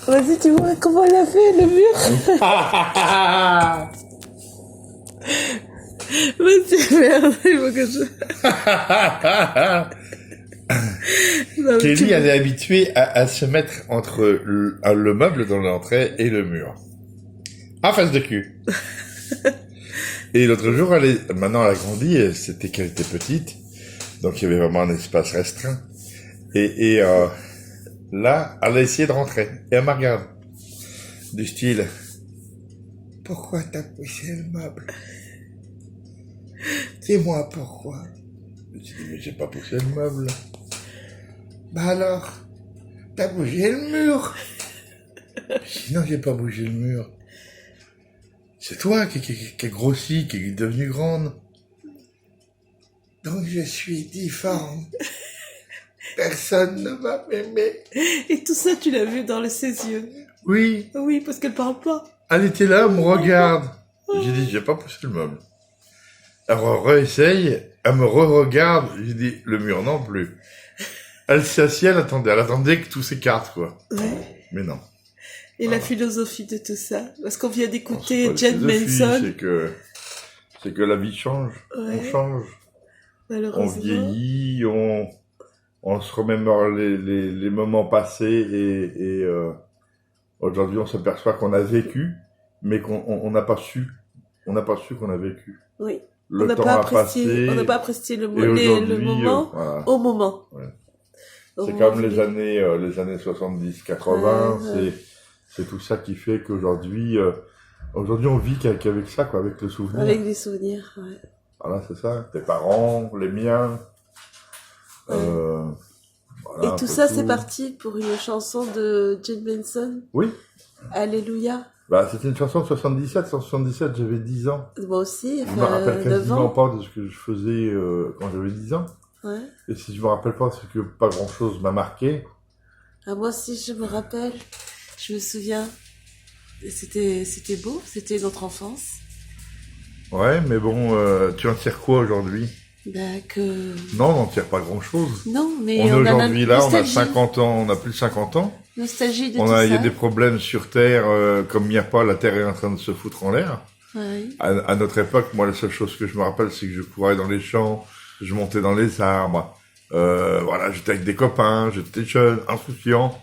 Vas-y, tu vois comment elle a fait le mur. Vas-y, merde, il faut que je... Non, mais Kelly, elle est habituée à se mettre entre le meuble dans l'entrée et le mur. En face de cul. Et l'autre jour, maintenant elle a grandi, et c'était qu'elle était petite, donc il y avait vraiment un espace restreint. Et là, elle a essayé de rentrer, et elle m'a regardé. Du style, pourquoi t'as poussé le meuble? Dis-moi pourquoi. Je dis, mais j'ai pas poussé le meuble. Bah alors, t'as bougé le mur. Je dis, non, j'ai pas bougé le mur. C'est toi qui est grossi, qui est devenue grande. Donc je suis différent. Personne ne va m'aimer. Et tout ça, tu l'as vu dans ses yeux. Oui, Oui, parce qu'elle parle pas. elle était là, elle me regarde. J'ai dit, j'ai pas poussé le meuble. Elle réessaye, elle me re-regarde. J'ai dit, le mur non plus. Elle s'est assise, elle attendait que tout s'écarte, quoi. Ouais. Mais non. Et Voilà. la philosophie de tout ça. Parce qu'on vient Non, c'est d'écouter pas la Jen philosophie, Manson. c'est que la vie change. Ouais. On change. On Malheureusement. vieillit, on se remémore les moments passés et aujourd'hui on s'aperçoit qu'on a vécu, mais qu'on n'a pas su. On n'a pas su qu'on a vécu. Oui. Le On n'a temps pas a apprécié, passé. on n'a pas apprécié le et aujourd'hui, le moment voilà. au moment. Ouais. Au C'est moment comme voulu. les années 70, 80, Ouais. c'est tout ça qui fait qu'aujourd'hui, aujourd'hui on vit qu'avec ça, quoi, avec le souvenir. Avec des souvenirs, ouais. Voilà, c'est ça. Tes parents, les miens. Voilà, Et tout un peu ça, c'est parti pour une chanson de Jen Manson. Oui. Alléluia. Bah, c'était une chanson de 77. En 77, j'avais 10 ans. Moi aussi, Je me rappelle 9 quasiment ans. pas de ce que je faisais quand j'avais 10 ans. Ouais. Et si je me rappelle pas, c'est que pas grand chose m'a marqué. Ah, moi aussi, je me rappelle. Je me souviens. C'était beau. C'était notre enfance. Ouais, mais bon, tu en tires quoi aujourd'hui? Ben, Non, on n'en tire pas grand chose. non, mais On est on a la aujourd'hui là, on a nostalgie. 50 ans, on a plus de 50 ans. Nostalgie de Il tout y a ça. des problèmes sur Terre, comme il n'y a pas, la Terre est en train de se foutre en l'air. Ouais. À notre époque, moi, la seule chose que je me rappelle, c'est que je courais dans les champs, je montais dans les arbres. Voilà, j'étais avec des copains, j'étais jeune, insouciant.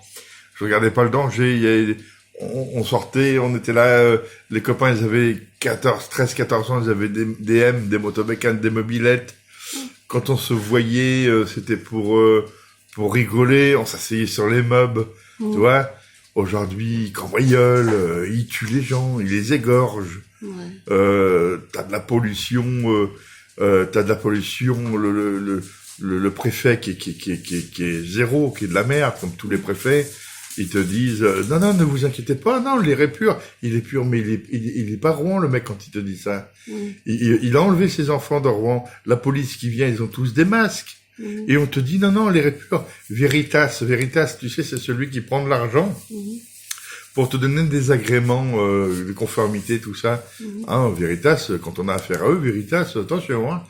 Je regardais pas le danger. On sortait, on était là. Les copains, ils avaient 13, 14 ans, ils avaient des M, des motomécanes, des mobylettes. Quand on se voyait, c'était pour rigoler. On s'asseyait sur les meubles, tu vois. Aujourd'hui, ils cambriolent, ils tuent les gens, ils les égorgent. Ouais. T'as de la pollution, le préfet qui est zéro, qui est de la merde, comme tous les préfets. Ils te disent, non, ne vous inquiétez pas, non, il est pur. Il est pur, mais il est pas Rouen, le mec, quand il te dit ça. Il a enlevé ses enfants de Rouen. La police qui vient, ils ont tous des masques. Et on te dit, non, il est pur. Veritas, tu sais, c'est celui qui prend de l'argent pour te donner des agréments de conformité, tout ça. Hein, Veritas, quand on a affaire à eux, Veritas, attention, hein.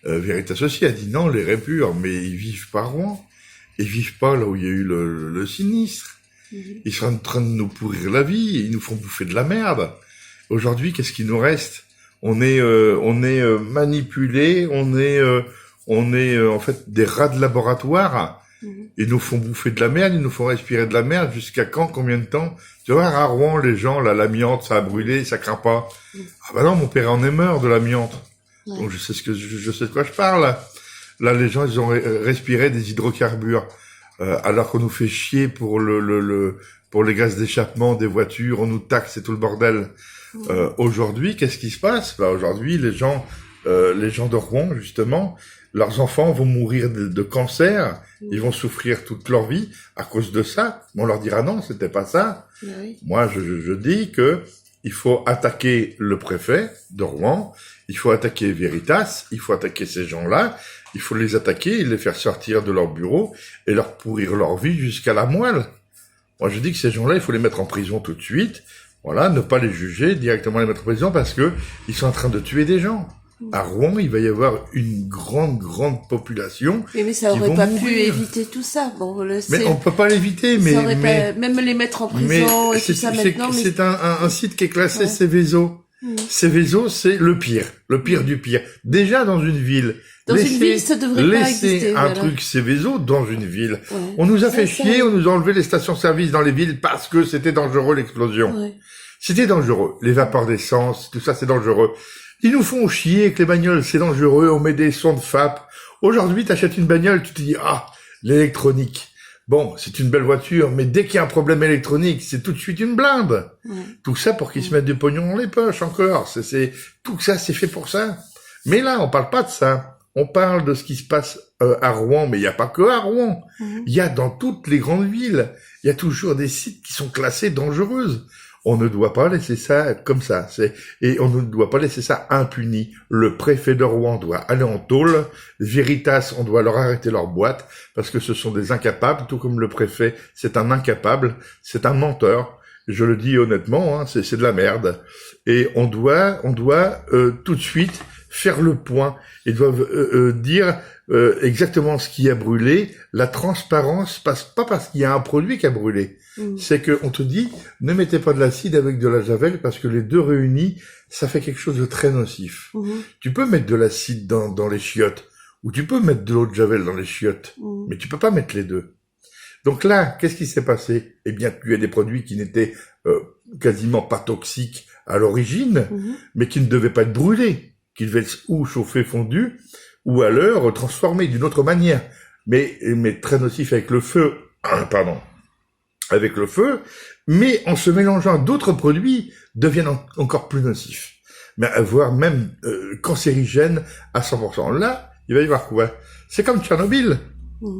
Veritas aussi a dit non, les répurs, mais ils vivent pas à Rouen. Ils vivent pas là où il y a eu le sinistre. Ils sont en train de nous pourrir la vie, ils nous font bouffer de la merde. Aujourd'hui, qu'est-ce qu'il nous reste? On est manipulés, on est en fait des rats de laboratoire. Ils nous font bouffer de la merde, ils nous font respirer de la merde. Jusqu'à quand? Combien de temps? Tu vois, à Rouen, les gens, là, l'amiante, ça a brûlé, ça craint pas. Ah bah non, mon père en est mort de l'amiante. Ouais. Donc je sais de quoi je parle. Là, les gens, ils ont respiré des hydrocarbures, alors qu'on nous fait chier pour pour les gaz d'échappement des voitures, on nous taxe et tout le bordel. Aujourd'hui, qu'est-ce qui se passe? Bah, aujourd'hui, les gens de Rouen, justement, leurs enfants vont mourir de cancer, ils vont souffrir toute leur vie à cause de ça. On leur dira non, c'était pas ça. Oui. Moi, je dis que il faut attaquer le préfet de Rouen, il faut attaquer Veritas, il faut attaquer ces gens-là, il faut les attaquer et les faire sortir de leur bureau et leur pourrir leur vie jusqu'à la moelle. Moi, je dis que ces gens-là, il faut les mettre en prison tout de suite. Voilà, ne pas les juger, directement les mettre en prison parce que ils sont en train de tuer des gens. À Rouen, il va y avoir une grande population. Mais ça qui aurait vont pas pu mourir. éviter tout ça. Bon, Mais on peut pas l'éviter, ça aurait mais pas, même les mettre en prison et tout ça maintenant. Mais c'est un site qui est classé Ouais. Céveso. Mm. Céveso, c'est le pire du pire. Déjà dans une ville. Dans une ville, ça devrait pas laisser exister. un Voilà. truc Céveso dans une ville. Ouais. On nous a Ça, fait ça, chier, on nous a enlevé les stations-service dans les villes parce que c'était dangereux l'explosion. Ouais. C'était dangereux. Les vapeurs d'essence, tout ça, c'est dangereux. Ils nous font chier avec les bagnoles, c'est dangereux, on met des sons de FAP. Aujourd'hui, t'achètes une bagnole, tu te dis, ah, l'électronique. Bon, c'est une belle voiture, mais dès qu'il y a un problème électronique, c'est tout de suite une blinde. Ouais. Tout ça pour qu'ils se mettent du pognon dans les poches encore. Tout ça, c'est fait pour ça. Mais là, on parle pas de ça. On parle de ce qui se passe à Rouen, mais il n'y a pas que à Rouen. Mhm. Il y a dans toutes les grandes villes, il y a toujours des sites qui sont classés dangereuses. On ne doit pas laisser ça comme ça. Et on ne doit pas laisser ça impuni. Le préfet de Rouen doit aller en tôle. Veritas, on doit leur arrêter leur boîte parce que ce sont des incapables, tout comme le préfet, c'est un incapable, c'est un menteur. Je le dis honnêtement, hein, c'est de la merde. Et on doit tout de suite faire le point et doivent dire exactement ce qui a brûlé. La transparence passe pas parce qu'il y a un produit qui a brûlé. C'est que on te dit ne mettez pas de l'acide avec de la javel parce que les deux réunis ça fait quelque chose de très nocif. Tu peux mettre de l'acide dans les chiottes ou tu peux mettre de l'eau de javel dans les chiottes, mais tu peux pas mettre les deux. Donc là, qu'est-ce qui s'est passé? Eh bien, tu as des produits qui n'étaient quasiment pas toxiques à l'origine, mais qui ne devaient pas être brûlés, qui devaient être ou chauffés, fondus, ou alors transformés d'une autre manière, mais très nocifs avec le feu. Pardon. Avec le feu, mais en se mélangeant à d'autres produits, deviennent encore plus nocifs, mais voire même cancérigènes à 100%. Là, il va y avoir quoi? C'est comme Tchernobyl.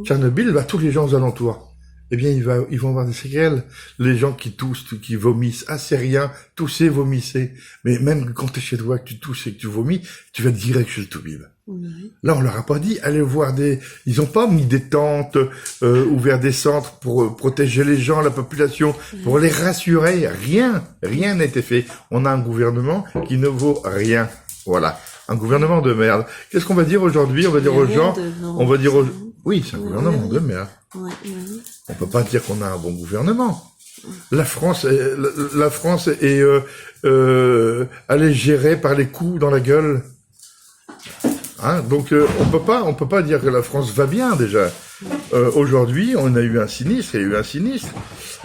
Tchernobyl, tous les gens aux alentours, eh bien, ils vont avoir des séquelles. Les gens qui toussent, qui vomissent, ah, c'est rien, tousser, vomissez. Mais même quand t'es chez toi, que tu tousses et que tu vomis, tu vas direct chez le toubib. Là, on leur a pas dit, allez voir ils ont pas mis des tentes, ouvert des centres pour protéger les gens, la population, pour les rassurer. Rien n'a été fait. On a un gouvernement qui ne vaut rien. Voilà. Un gouvernement de merde. Qu'est-ce qu'on va dire aujourd'hui? On va dire aux gens, oui, c'est un gouvernement de merde. On peut pas dire qu'on a un bon gouvernement. La France est elle est gérée par les coups dans la gueule. Hein, donc on peut pas dire que la France va bien déjà. Aujourd'hui, on a eu un sinistre, il y a eu un sinistre.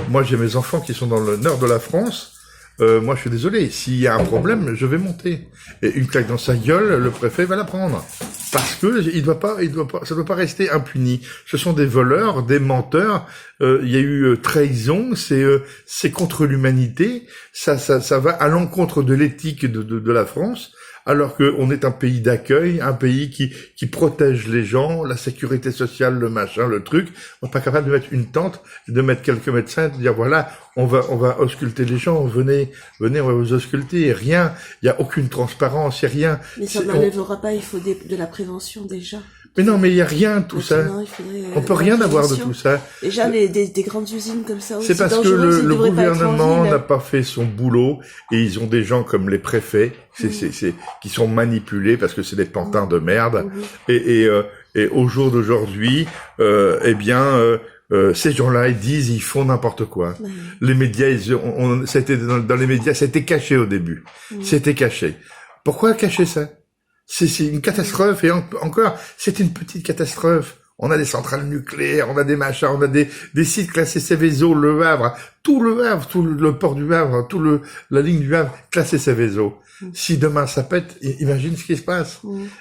Moi, j'ai mes enfants qui sont dans le nord de la France. Moi, je suis désolé. S'il y a un problème, je vais monter. Et une claque dans sa gueule, le préfet va la prendre. Parce que ça doit pas rester impuni. Ce sont des voleurs, des menteurs. Il y a eu trahison. C'est contre l'humanité. Ça va à l'encontre de l'éthique de la France. Alors que on est un pays d'accueil, un pays qui protège les gens, la sécurité sociale, le machin, le truc. On n'est pas capable de mettre une tente, de mettre quelques médecins, de dire voilà, on va ausculter les gens, venez, on va vous ausculter. Rien, il y a aucune transparence, il y a rien. Mais ça n'enlèvera pas, il faut de la prévention déjà. Mais non, mais il y a rien de tout ça. On peut rien avoir de tout ça. Déjà, des grandes usines comme ça aussi. C'est parce que le gouvernement n'a pas fait son boulot et ils ont des gens comme les préfets, qui sont manipulés parce que c'est des pantins de merde. Et au jour d'aujourd'hui, ces gens-là, ils font n'importe quoi. Les médias, ça a été dans les médias, ça a été caché au début. C'était caché. Pourquoi cacher ça? C'est une catastrophe, et encore, c'est une petite catastrophe. On a des centrales nucléaires, on a des machins, on a des sites classés Céveso, le Havre, tout le port du Havre, la ligne du Havre, classé Céveso. Si demain ça pète, imagine ce qui se passe.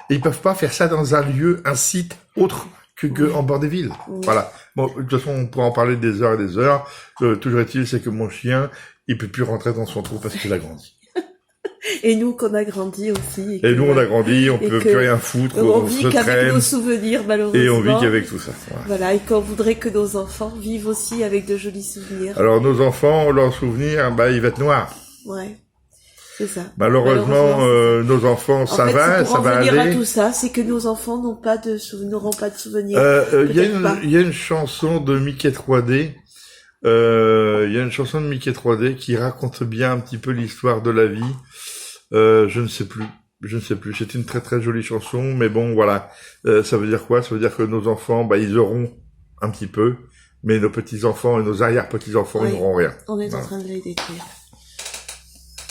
Et ils peuvent pas faire ça dans un site autre que en bord des villes. Voilà. Bon, de toute façon, on pourra en parler des heures et des heures. Toujours est-il, c'est que mon chien, il peut plus rentrer dans son trou parce qu'il a grandi. Et nous qu'on a grandi aussi. Et nous on a grandi, on peut plus rien foutre, on vit qu'avec nos souvenirs malheureusement. Et on vit qu'avec tout ça. Voilà, et qu'on voudrait que nos enfants vivent aussi avec de jolis souvenirs. Alors nos enfants, leurs souvenirs, il va être noir. Ouais, c'est ça. Malheureusement nos enfants, ça va aller. Pour en venir à tout ça, c'est que nos enfants n'auront pas de souvenirs. Il y a une chanson de Mickey 3D. Il y a une chanson de Mickey 3D qui raconte bien un petit peu l'histoire de la vie. Je ne sais plus. Je ne sais plus, c'est une très très jolie chanson, mais bon, voilà. Ça veut dire quoi? Ça veut dire que nos enfants, bah, ils auront un petit peu, mais nos petits-enfants et nos arrière-petits-enfants, ils Oui, n'auront rien. on est en Voilà. train de les détruire.